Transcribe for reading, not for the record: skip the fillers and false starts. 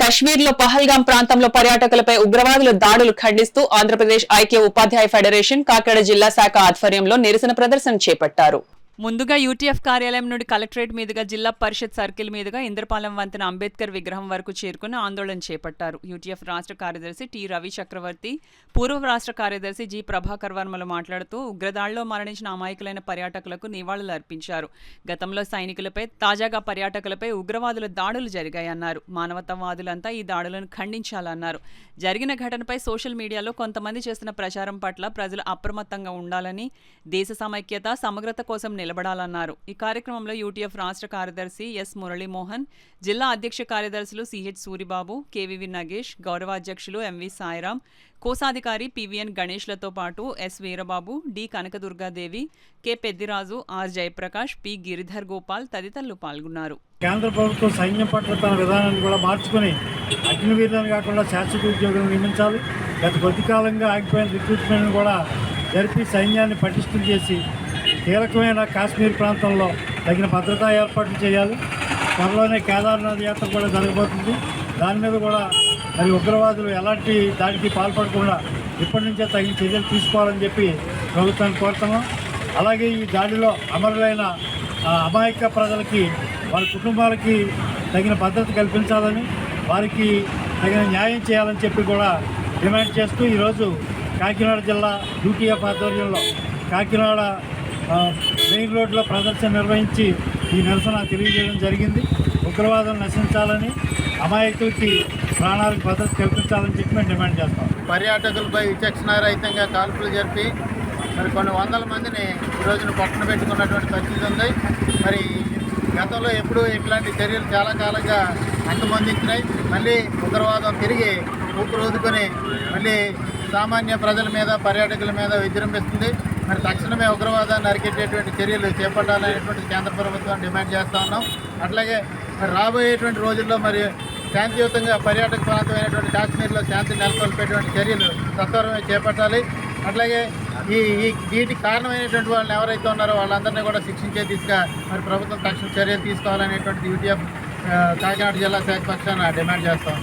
కశ్మీర్లో పహల్గాం ప్రాంతంలో పర్యాటకులపై ఉగ్రవాదుల దాడులు ఖండిస్తూ ఆంధ్రప్రదేశ్ ఐక్య ఉపాధ్యాయ ఫెడరేషన్ కాకినాడ జిల్లా శాఖ ఆధ్వర్యంలో నిరసన ప్రదర్శన చేపట్టారు. ముందుగా యూటీఎఫ్ కార్యాలయం నుండి కలెక్టరేట్ మీదుగా జిల్లా పరిషత్ సర్కిల్ మీదుగా ఇంద్రపాలెం వంతెన అంబేద్కర్ విగ్రహం వరకు చేరుకుని ఆందోళన చేపట్టారు. యూటీఎఫ్ రాష్ట్ర కార్యదర్శి టి రవి చక్రవర్తి, పూర్వ రాష్ట్ర కార్యదర్శి జి ప్రభాకర్ వర్మలు మాట్లాడుతూ ఉగ్రదాడిలో మరణించిన అమాయకులైన పర్యాటకులకు నివాళులు అర్పించారు. గతంలో సైనికులపై, తాజాగా పర్యాటకులపై ఉగ్రవాదుల దాడులు జరిగాయన్నారు. మానవతావాదులంతా ఈ దాడులను ఖండించాలన్నారు. జరిగిన ఘటనపై సోషల్ మీడియాలో కొంతమంది చేస్తున్న ప్రచారం పట్ల ప్రజలు అప్రమత్తంగా ఉండాలని, దేశ సమైక్యత, సమగ్రత కోసం నిలబడాలన్నారు. ఈ కార్యక్రమంలో యూటీఎఫ్ రాష్ట్ర కార్యదర్శి ఎస్ మురళీమోహన్, జిల్లా అధ్యక్ష కార్యదర్శులు సిహెచ్ సూరిబాబు, కేవీవి నగేష్, గౌరవాధ్యక్షులు ఎంవి సాయిరాం, కోశాధికారి పివిఎన్ గణేష్లతో పాటు S Veerababu, D Kanakadurgadevi, K Peddiraju, R Jayaprakash, P Giridhar Gopal తదితరులు పాల్గొన్నారు. కేంద్ర ప్రభుత్వం సైన్యం పట్ల తన విధానాన్ని కూడా మార్చుకుని అగ్నివీరులను కాకుండా శాశ్వత ఉద్యోగులను నియమించాలి. గత కొద్ది కాలంగా ఆగిపోయిన రిక్రూట్మెంట్ను కూడా జరిపి సైన్యాన్ని పటిష్టం చేసి కీలకమైన కాశ్మీర్ ప్రాంతంలో తగిన భద్రతా ఏర్పాట్లు చేయాలి. త్వరలోనే కేదార్నాథ్ యాత్ర కూడా జరగబోతుంది. దాని మీద కూడా మరి ఉగ్రవాదులు ఎలాంటి దాడికి పాల్పడకుండా ఇప్పటి నుంచే తగిన చర్యలు తీసుకోవాలని చెప్పి ప్రభుత్వాన్ని కోరుతున్నాం. అలాగే ఈ దాడిలో అమరులైన అమాయక ప్రజలకి, వాళ్ళ కుటుంబాలకి తగిన భద్రత కల్పించాలని, వారికి తగిన న్యాయం చేయాలని చెప్పి కూడా డిమాండ్ చేస్తూ ఈరోజు కాకినాడ జిల్లా యూటీఎఫ్ ఆధ్వర్యంలో కాకినాడ మెయిన్ రోడ్లో ప్రదర్శన నిర్వహించి ఈ నిరసన తెలియజేయడం జరిగింది. ఉగ్రవాదం నశించాలని, అమాయకులకి ప్రాణాలకు భద్రత కల్పించాలని చెప్పి మేము డిమాండ్ చేస్తాం. పర్యాటకులపై విచక్షణారహితంగా కాల్పులు జరిపి మరి కొన్ని వందల మందిని ఈ రోజున పట్టున పెట్టుకున్నటువంటి పరిస్థితి ఉంది. మరి గతంలో ఎప్పుడు ఇట్లాంటి చర్యలు చాలా కాలంగా అంతమొందించినాయి. మళ్ళీ ఉగ్రవాదం తిరిగి ఊపిరుదుకొని మళ్ళీ సామాన్య ప్రజల మీద, పర్యాటకుల మీద విజృంభిస్తుంది. మరి తక్షణమే ఉగ్రవాదాన్ని అరికెట్టేటువంటి చర్యలు చేపట్టాలనేటువంటి కేంద్ర ప్రభుత్వాన్ని డిమాండ్ చేస్తూ ఉన్నాం. అట్లాగే మరి రాబోయేటువంటి రోజుల్లో మరి శాంతియుతంగా పర్యాటక ప్రాంతమైనటువంటి కాశ్మీర్లో శాంతి నెలకొల్పేటువంటి చర్యలు సత్వరమే చేపట్టాలి. అట్లాగే వీటికి కారణమైనటువంటి వాళ్ళని ఎవరైతే ఉన్నారో వాళ్ళందరినీ కూడా శిక్షించే దిశగా మరి ప్రభుత్వం తక్షణ చర్యలు తీసుకోవాలనేటువంటి యూటీఎఫ్ కాకినాడ జిల్లా శాఖ పక్షాన డిమాండ్ చేస్తాం.